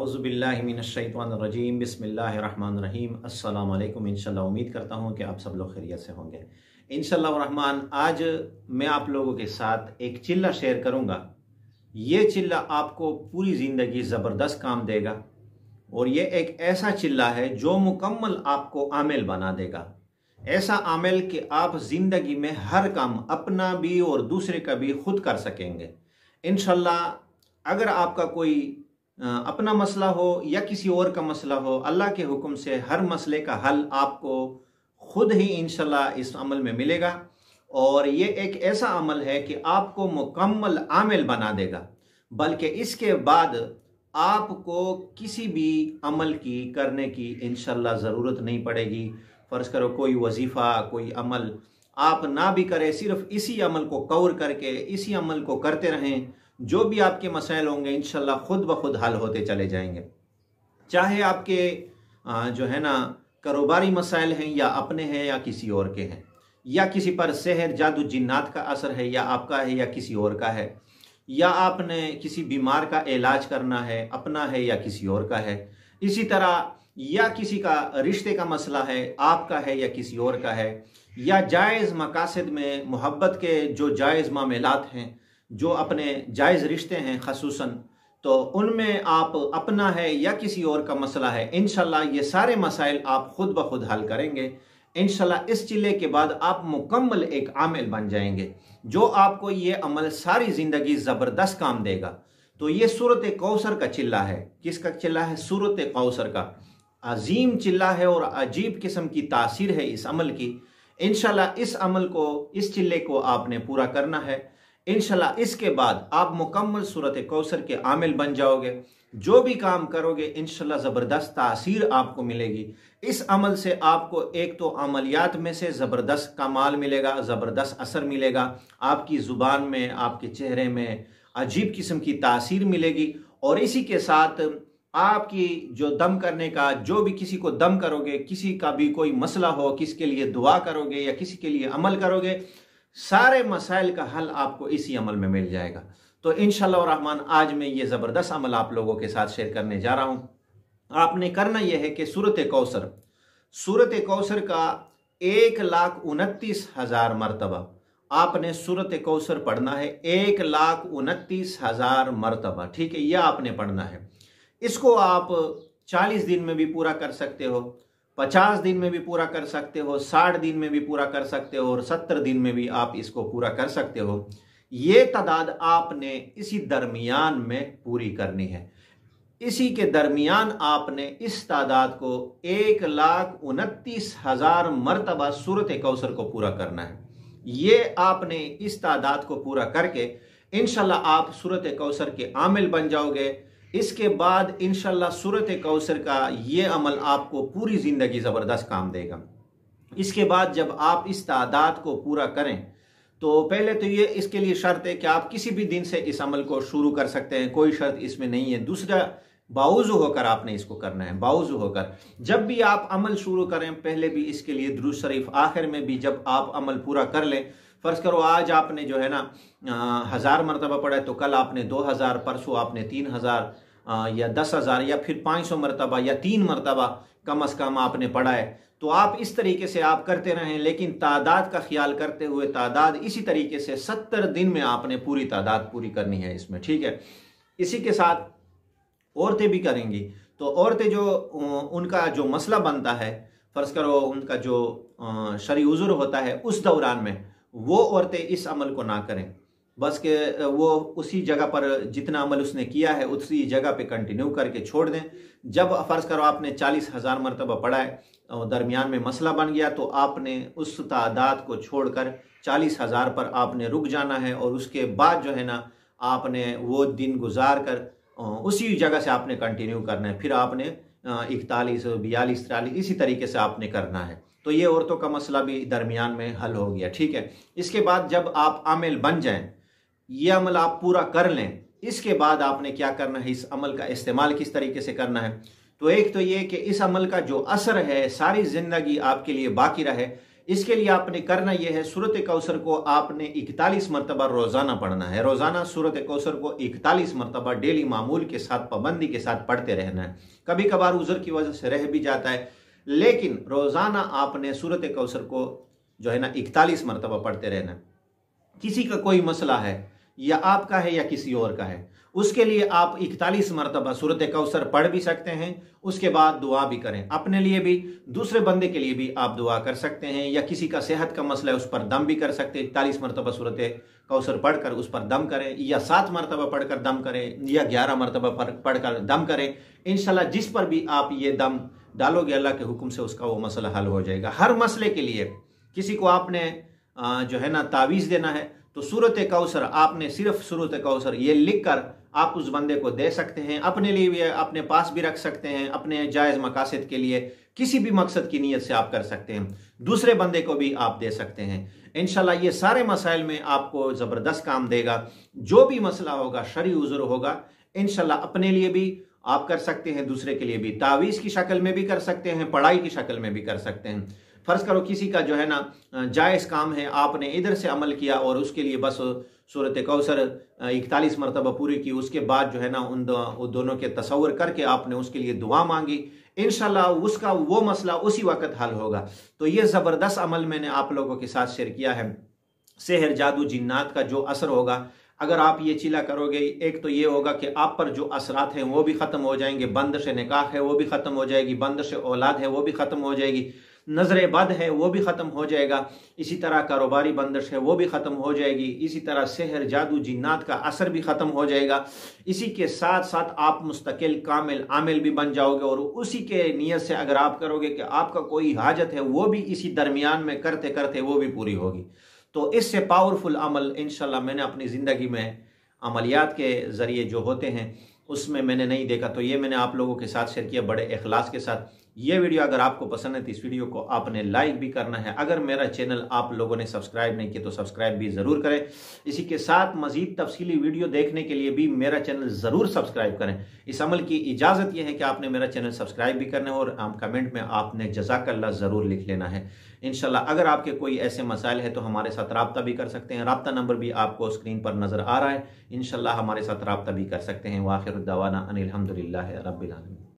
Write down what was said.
औज़ुबिल्लाहिमिनश्शैतानिर्रजीम बिस्मिल्लाहिर्रहमानिर्रहीम अस्सलामु अलैकुम। इंशाल्लाह उम्मीद करता हूँ कि आप सब लोग खैरियत से होंगे। इंशाल्लाह रहमान आज मैं आप लोगों के साथ एक चिल्ला शेयर करूँगा। ये चिल्ला आपको पूरी ज़िंदगी ज़बरदस्त काम देगा और ये एक ऐसा चिल्ला है जो मुकम्मल आपको आमिल बना देगा। ऐसा आमिल कि आप ज़िंदगी में हर काम अपना भी और दूसरे का भी खुद कर सकेंगे इंशाल्लाह। अगर आपका कोई अपना मसला हो या किसी और का मसला हो, अल्लाह के हुक्म से हर मसले का हल आपको खुद ही इंशाल्लाह इस अमल में मिलेगा। और ये एक ऐसा अमल है कि आपको मुकम्मल आमिल बना देगा, बल्कि इसके बाद आपको किसी भी अमल की करने की इंशाल्लाह ज़रूरत नहीं पड़ेगी। फ़र्ज़ करो कोई वजीफ़ा कोई अमल आप ना भी करें, सिर्फ इसी अमल को कवर करके इसी अमल को करते रहें, जो भी आपके मसाइल होंगे इंशाल्लाह खुद ब खुद हल होते चले जाएंगे। चाहे आपके जो है ना कारोबारी मसाइल हैं या अपने हैं या किसी और के हैं, या किसी पर सेहर जादू जिन्नात का असर है या आपका है या किसी और का है, या आपने किसी बीमार का इलाज करना है अपना है या किसी और का है, इसी तरह या किसी का रिश्ते का मसला है आपका है या किसी और का है, या जायज़ मकासद में मोहब्बत के जो जायज़ मामलात हैं, जो अपने जायज़ रिश्ते हैं ख़ुसूसन, तो उनमें आप अपना है या किसी और का मसला है, इंशाल्लाह ये सारे मसाइल आप खुद ब खुद हल करेंगे। इंशाल्लाह इस चिल्ले के बाद आप मुकम्मल एक आमिल बन जाएंगे, जो आपको ये अमल सारी ज़िंदगी ज़बरदस्त काम देगा। तो ये सूरत कौसर का चिल्ला है। किसका चिल्ला है? सूरत कौसर का। अजीम चिल्ला है और अजीब किस्म की तासीर है इस अमल की। इंशाल्लाह इस अमल को, इस चिल्ले को आपने पूरा करना है। इंशाल्लाह इसके बाद आप मुकम्मल सूरत कौसर के आमिल बन जाओगे। जो भी काम करोगे इंशाल्लाह ज़बरदस्त तासीर आपको मिलेगी। इस अमल से आपको एक तो अमलियात में से ज़बरदस्त कमाल मिलेगा, ज़बरदस्त असर मिलेगा, आपकी ज़ुबान में आपके चेहरे में अजीब किस्म की तासीर मिलेगी। और इसी के साथ आपकी जो दम करने का, जो भी किसी को दम करोगे, किसी का भी कोई मसला हो, किसके लिए दुआ करोगे या किसी के लिए अमल करोगे, सारे मसाइल का हल आपको इसी अमल में मिल जाएगा। तो इंशाल्लाह रहमान आज मैं ये ज़बरदस्त अमल आप लोगों के साथ शेयर करने जा रहा हूँ। आपने करना यह है कि सूरत कौसर का 1,29,000 मरतबा आपने सूरत कौसर पढ़ना है। 1,29,000 मरतबा, ठीक है, यह आपने पढ़ना है। इसको आप 40 दिन में भी पूरा कर सकते हो, 50 दिन में भी पूरा कर सकते हो, 60 दिन में भी पूरा कर सकते हो और 70 दिन में भी आप इसको पूरा कर सकते हो। ये तादाद आपने इसी दरमियान में पूरी करनी है। इसी के दरमियान आपने इस तादाद को 1,29,000 मरतबा सूरत कौसर को पूरा करना है। ये आपने इस तादाद को पूरा करके इंशाल्लाह आप सूरत कौसर के आमिल बन जाओगे। इसके बाद इंशाल्लाह सूरत कौसर का ये अमल आपको पूरी ज़िंदगी ज़बरदस्त काम देगा। इसके बाद जब आप इस तादाद को पूरा करें, तो पहले तो ये इसके लिए शर्त है कि आप किसी भी दिन से इस अमल को शुरू कर सकते हैं, कोई शर्त इसमें नहीं है। दूसरा, बावुज़ू होकर आपने इसको करना है। बावुज़ू होकर जब भी आप अमल शुरू करें, पहले भी इसके लिए दुरूद शरीफ, आखिर में भी जब आप अमल पूरा कर लें, फ़र्ज़ करो आज आपने जो है ना 1000 मरतबा पढ़ा है, तो कल आपने 2000, परसों आपने 3000 या 10,000 या फिर 500 मरतबा या 3 मरतबा कम अज़ कम आपने पढ़ा है। तो आप इस तरीके से आप करते रहें, लेकिन तादाद का ख्याल करते हुए तादाद इसी तरीके से 70 दिन में आपने पूरी तादाद पूरी करनी है इसमें, ठीक है। इसी के साथ औरतें भी करेंगी। तो औरतें जो उनका जो मसला बनता है, फ़र्ज़ करो उनका जो शरई उज़्र होता है, उस दौरान में वो औरतें इस अमल को ना करें, बस के वो उसी जगह पर जितना अमल उसने किया है उसी जगह पे कंटिन्यू करके छोड़ दें। जब फ़र्ज़ करो आपने 40,000 मरतबा पढ़ा है और दरमियान में मसला बन गया, तो आपने उस तादाद को छोड़कर 40,000 पर आपने रुक जाना है। और उसके बाद जो है ना आपने वो दिन गुजार कर उसी जगह से आपने कंटिन्यू करना है। फिर आपने 41, 42, 43 इसी तरीके से आपने करना है। तो ये औरतों का मसला भी दरमियान में हल हो गया, ठीक है। इसके बाद जब आप आमिल बन जाएं, ये अमल आप पूरा कर लें, इसके बाद आपने क्या करना है, इस अमल का इस्तेमाल किस तरीके से करना है। तो एक तो ये कि इस अमल का जो असर है सारी ज़िंदगी आपके लिए बाकी रहे, इसके लिए आपने करना यह है, सूरत कौसर को आपने 41 मरतबा रोज़ाना पढ़ना है। रोज़ाना सूरत कौसर को 41 मरतबा डेली मामूल के साथ, पाबंदी के साथ पढ़ते रहना है। कभी कभार उज़र की वजह से रह भी जाता है, लेकिन रोज़ाना आपने सूरत कौसर को जो है ना 41 मरतबा पढ़ते रहना है। किसी का कोई मसला है, या आपका है या किसी और का है, उसके लिए आप 41 मरतबा सूरत कौसर पढ़ भी सकते हैं, उसके बाद दुआ भी करें। अपने लिए भी, दूसरे बंदे के लिए भी आप दुआ कर सकते हैं, या किसी का सेहत का मसला है उस पर दम भी कर सकते हैं। 41 मरतबा सूरत कौसर पढ़कर उस पर दम करें, या 7 मरतबा पढ़कर दम करें, या 11 मरतबा पढ़कर दम करें। इंशाल्लाह जिस पर भी आप ये दम डालोगे, अल्लाह के हुक्म से उसका वो मसला हल हो जाएगा। हर मसले के लिए किसी को आपने जो है ना तावीज़ देना है, तो सूरत कौसर आपने सिर्फ सूरत कौसर ये लिख कर आप उस बंदे को दे सकते हैं। अपने लिए भी, अपने पास भी रख सकते हैं, अपने जायज़ मकासद के लिए, किसी भी मकसद की नीयत से आप कर सकते हैं। दूसरे बंदे को भी आप दे सकते हैं। इंशाल्लाह ये सारे मसाइल में आपको ज़बरदस्त काम देगा। जो भी मसला होगा, शरई उज़र होगा, इंशाल्लाह अपने लिए भी आप कर सकते हैं, दूसरे के लिए भी तावीज़ की शक्ल में भी कर सकते हैं, पढ़ाई की शक्ल में भी कर सकते हैं। फ़र्ज़ करो किसी का जो है ना जायज़ काम है, आपने इधर से अमल किया और उसके लिए बस सूरत कौसर 41 मरतबा पूरी की, उसके बाद जो है ना उन दोनों के तसव्वुर करके आपने उसके लिए दुआ मांगी, इंशाल्लाह उसका वो मसला उसी वक्त हल होगा। तो ये ज़बरदस्त अमल मैंने आप लोगों के साथ शेयर किया है। सेहर, जादू, जिन्नात का जो असर होगा, अगर आप ये चिला करोगे, एक तो ये होगा कि आप पर जो असरात हैं वो भी ख़त्म हो जाएंगे, बंदिश निकाह है वो भी ख़त्म हो जाएगी, बंदिश औलाद है वो भी ख़त्म हो जाएगी, नजर बद है वो भी ख़त्म हो जाएगा, इसी तरह कारोबारी बंदिश है वो भी ख़त्म हो जाएगी, इसी तरह सेहर, जादू, जिन्नात का असर भी ख़त्म हो जाएगा। इसी के साथ साथ आप मुस्तकिल कामिल आमिल भी बन जाओगे, और उसी के नियत से अगर आप करोगे कि आपका कोई हाजत है वो भी इसी दरमियान में करते करते वो भी पूरी होगी। तो इससे पावरफुल अमल इंशाल्लाह मैंने अपनी ज़िंदगी में अमलियात के ज़रिए जो होते हैं उसमें मैंने नहीं देखा, तो ये मैंने आप लोगों के साथ शेयर किया बड़े इखलास के साथ। ये वीडियो अगर आपको पसंद है तो इस वीडियो को आपने लाइक भी करना है। अगर मेरा चैनल आप लोगों ने सब्सक्राइब नहीं किया तो सब्सक्राइब भी ज़रूर करें। इसी के साथ मज़ीद तफसीली वीडियो देखने के लिए भी मेरा चैनल ज़रूर सब्सक्राइब करें। इस अमल की इजाज़त यह है कि आपने मेरा चैनल सब्सक्राइब भी करना है, और कमेंट में आपने जज़ाकल्लाह ज़रूर लिख लेना है। इंशाल्लाह अगर आपके कोई ऐसे मसाइल है तो हमारे साथ रब्ता भी कर सकते हैं। रब्ता नंबर भी आपको स्क्रीन पर नज़र आ रहा है। इंशाल्लाह हमारे साथ रब्ता भी कर सकते हैं। वाखिर दावाना अनिल हम्दुलिल्लाहि रब्बिल आलमीन।